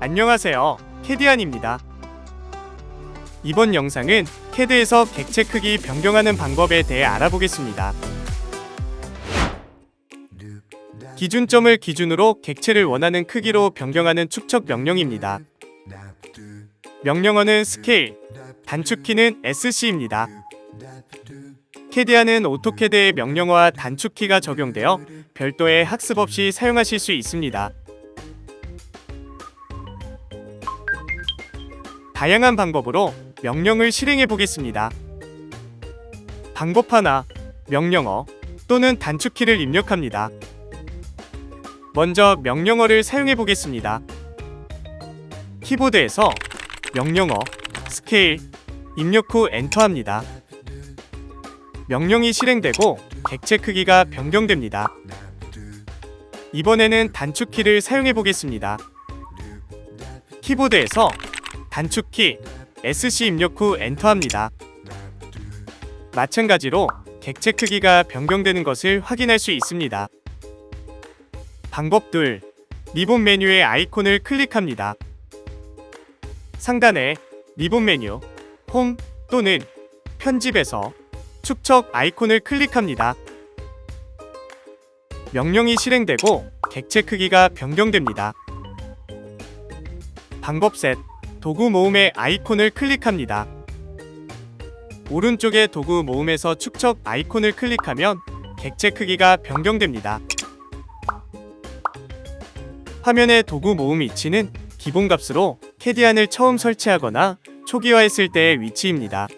안녕하세요, 캐디안입니다. 이번 영상은 캐드에서 객체 크기 변경하는 방법에 대해 알아보겠습니다. 기준점을 기준으로 객체를 원하는 크기로 변경하는 축척 명령입니다. 명령어는 스케일, 단축키는 sc입니다. 캐디안은 오토캐드의 명령어와 단축키가 적용되어 별도의 학습 없이 사용하실 수 있습니다. 다양한 방법으로 명령을 실행해 보겠습니다. 방법 하나, 명령어 또는 단축키를 입력합니다. 먼저 명령어를 사용해 보겠습니다. 키보드에서 명령어, 스케일, 입력 후 엔터합니다. 명령이 실행되고 객체 크기가 변경됩니다. 이번에는 단축키를 사용해 보겠습니다. 키보드에서 단축키 SC 입력 후 엔터합니다. 마찬가지로 객체 크기가 변경되는 것을 확인할 수 있습니다. 방법 2. 리본 메뉴의 아이콘을 클릭합니다. 상단에 리본 메뉴, 홈 또는 편집에서 축척 아이콘을 클릭합니다. 명령이 실행되고 객체 크기가 변경됩니다. 방법 셋. 도구 모음의 아이콘을 클릭합니다. 오른쪽의 도구 모음에서 축척 아이콘을 클릭하면 객체 크기가 변경됩니다. 화면의 도구 모음 위치는 기본값으로 캐디안을 처음 설치하거나 초기화했을 때의 위치입니다.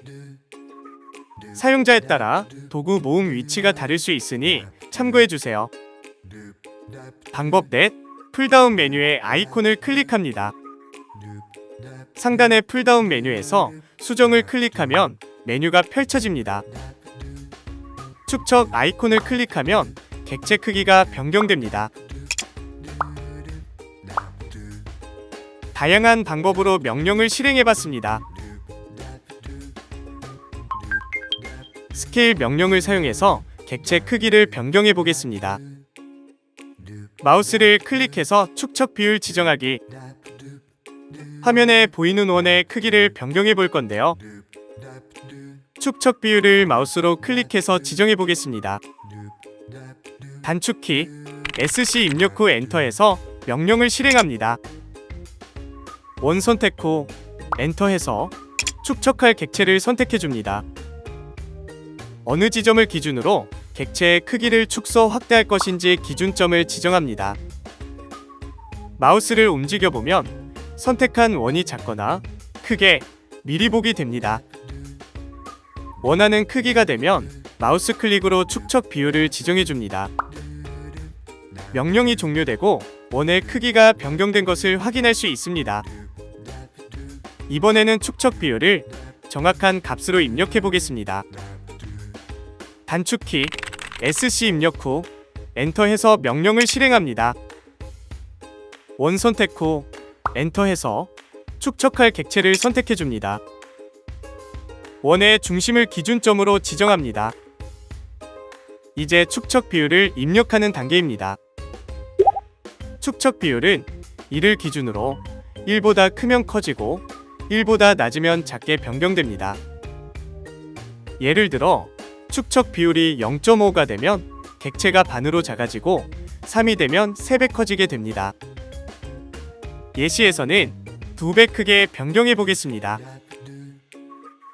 사용자에 따라 도구 모음 위치가 다를 수 있으니 참고해주세요. 방법 넷. 풀다운 메뉴의 아이콘을 클릭합니다. 상단의 풀다운 메뉴에서 수정을 클릭하면 메뉴가 펼쳐집니다. 축척 아이콘을 클릭하면 객체 크기가 변경됩니다. 다양한 방법으로 명령을 실행해봤습니다. 스케일 명령을 사용해서 객체 크기를 변경해 보겠습니다. 마우스를 클릭해서 축척 비율 지정하기. 화면에 보이는 원의 크기를 변경해 볼 건데요. 축척 비율을 마우스로 클릭해서 지정해 보겠습니다. 단축키 SC 입력 후 엔터해서 명령을 실행합니다. 원 선택 후 엔터해서 축척할 객체를 선택해 줍니다. 어느 지점을 기준으로 객체의 크기를 축소 확대할 것인지 기준점을 지정합니다. 마우스를 움직여 보면 선택한 원이 작거나 크게 미리 보기 됩니다. 원하는 크기가 되면 마우스 클릭으로 축척 비율을 지정해 줍니다. 명령이 종료되고 원의 크기가 변경된 것을 확인할 수 있습니다. 이번에는 축척 비율을 정확한 값으로 입력해 보겠습니다. 단축키 SC 입력 후 엔터해서 명령을 실행합니다. 원 선택 후 엔터해서 축척할 객체를 선택해 줍니다. 원의 중심을 기준점으로 지정합니다. 이제 축척 비율을 입력하는 단계입니다. 축척 비율은 1을 기준으로 1보다 크면 커지고 1보다 낮으면 작게 변경됩니다. 예를 들어 축척 비율이 0.5가 되면 객체가 반으로 작아지고 3이 되면 3배 커지게 됩니다. 예시에서는 2배 크게 변경해 보겠습니다.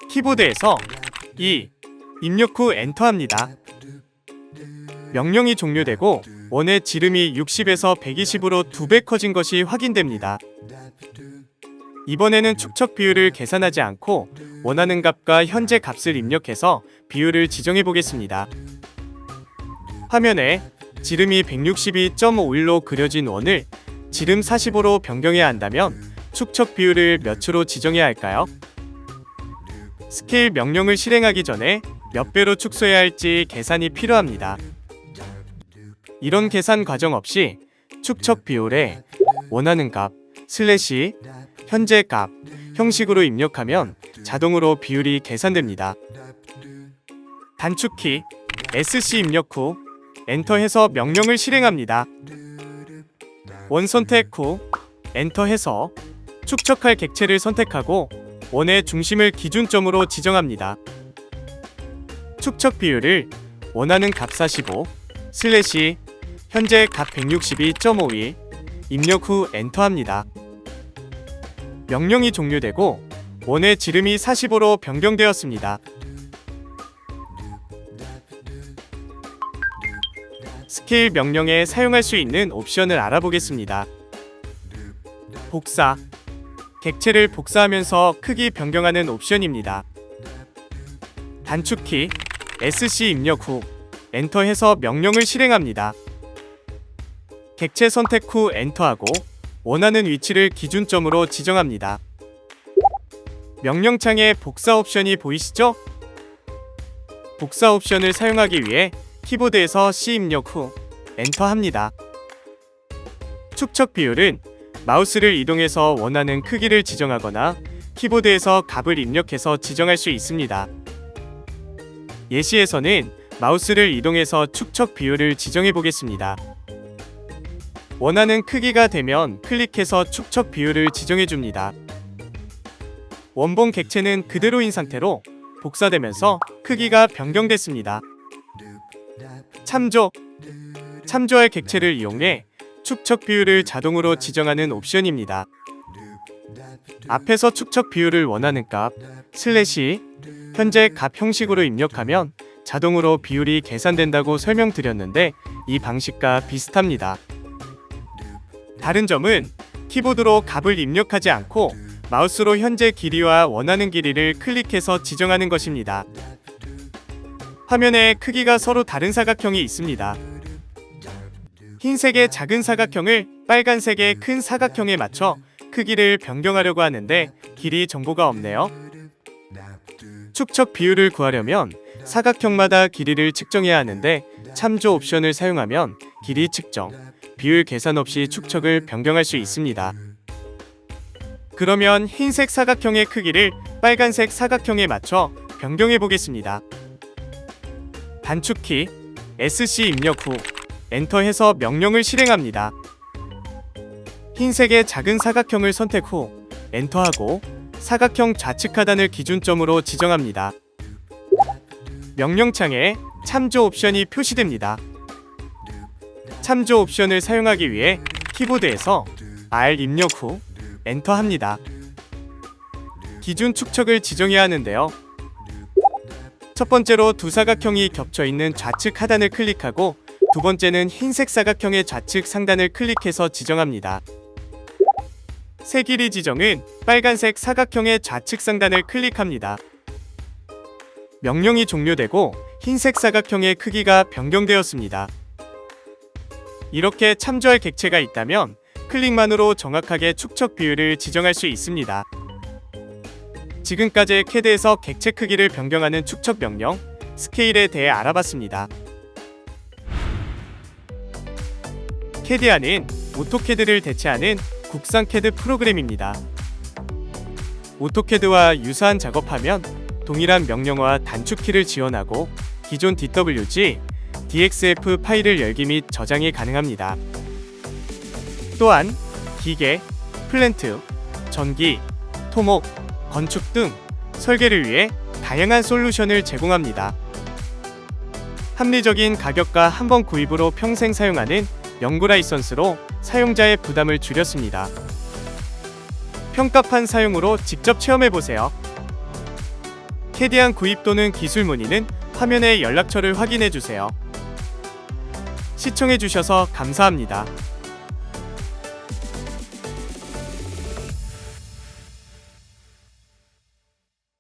키보드에서 2 입력 후 엔터합니다. 명령이 종료되고 원의 지름이 60에서 120으로 2배 커진 것이 확인됩니다. 이번에는 축척 비율을 계산하지 않고 원하는 값과 현재 값을 입력해서 비율을 지정해 보겠습니다. 화면에 지름이 162.51로 그려진 원을 지름 45로 변경해야 한다면 축척 비율을 몇으로 지정해야 할까요? 스케일 명령을 실행하기 전에 몇 배로 축소해야 할지 계산이 필요합니다. 이런 계산 과정 없이 축척 비율에 원하는 값 슬래시 현재 값 형식으로 입력하면 자동으로 비율이 계산됩니다. 단축키 SC 입력 후 엔터해서 명령을 실행합니다. 원 선택 후 엔터해서 축척할 객체를 선택하고 원의 중심을 기준점으로 지정합니다. 축척 비율을 원하는 값 45, 슬래시 현재 값 162.51 입력 후 엔터합니다. 명령이 종료되고 원의 지름이 45로 변경되었습니다. 스케일 명령에 사용할 수 있는 옵션을 알아보겠습니다. 복사, 객체를 복사하면서 크기 변경하는 옵션입니다. 단축키 SC 입력 후 엔터해서 명령을 실행합니다. 객체 선택 후 엔터하고 원하는 위치를 기준점으로 지정합니다. 명령창에 복사 옵션이 보이시죠? 복사 옵션을 사용하기 위해 키보드에서 C 입력 후 엔터합니다. 축척 비율은 마우스를 이동해서 원하는 크기를 지정하거나 키보드에서 값을 입력해서 지정할 수 있습니다. 예시에서는 마우스를 이동해서 축척 비율을 지정해 보겠습니다. 원하는 크기가 되면 클릭해서 축척 비율을 지정해 줍니다. 원본 객체는 그대로인 상태로 복사되면서 크기가 변경됐습니다. 참조할 객체를 이용해 축척 비율을 자동으로 지정하는 옵션입니다. 앞에서 축척 비율을 원하는 값 슬래시 현재 값 형식으로 입력하면 자동으로 비율이 계산된다고 설명드렸는데 이 방식과 비슷합니다. 다른 점은 키보드로 값을 입력하지 않고 마우스로 현재 길이와 원하는 길이를 클릭해서 지정하는 것입니다. 화면에 크기가 서로 다른 사각형이 있습니다. 흰색의 작은 사각형을 빨간색의 큰 사각형에 맞춰 크기를 변경하려고 하는데 길이 정보가 없네요. 축척 비율을 구하려면 사각형마다 길이를 측정해야 하는데 참조 옵션을 사용하면 길이 측정, 비율 계산 없이 축척을 변경할 수 있습니다. 그러면 흰색 사각형의 크기를 빨간색 사각형에 맞춰 변경해 보겠습니다. 단축키 SC 입력 후 엔터해서 명령을 실행합니다. 흰색의 작은 사각형을 선택 후 엔터하고 사각형 좌측 하단을 기준점으로 지정합니다. 명령창에 참조 옵션이 표시됩니다. 참조 옵션을 사용하기 위해 키보드에서 R 입력 후 엔터합니다. 기준 축척을 지정해야 하는데요. 첫 번째로 두 사각형이 겹쳐 있는 좌측 하단을 클릭하고 두 번째는 흰색 사각형의 좌측 상단을 클릭해서 지정합니다. 새 길이 지정은 빨간색 사각형의 좌측 상단을 클릭합니다. 명령이 종료되고 흰색 사각형의 크기가 변경되었습니다. 이렇게 참조할 객체가 있다면 클릭만으로 정확하게 축척 비율을 지정할 수 있습니다. 지금까지 캐드에서 객체 크기를 변경하는 축척 명령, 스케일에 대해 알아봤습니다. 캐디아는 오토캐드를 대체하는 국산 캐드 프로그램입니다. 오토캐드와 유사한 작업하면 동일한 명령어와 단축키를 지원하고 기존 DWG, DXF 파일을 열기 및 저장이 가능합니다. 또한 기계, 플랜트, 전기, 토목, 건축 등 설계를 위해 다양한 솔루션을 제공합니다. 합리적인 가격과 한번 구입으로 평생 사용하는 연구 라이선스로 사용자의 부담을 줄였습니다. 평가판 사용으로 직접 체험해보세요. 캐디안 구입 또는 기술 문의는 화면의 연락처를 확인해주세요. 시청해주셔서 감사합니다.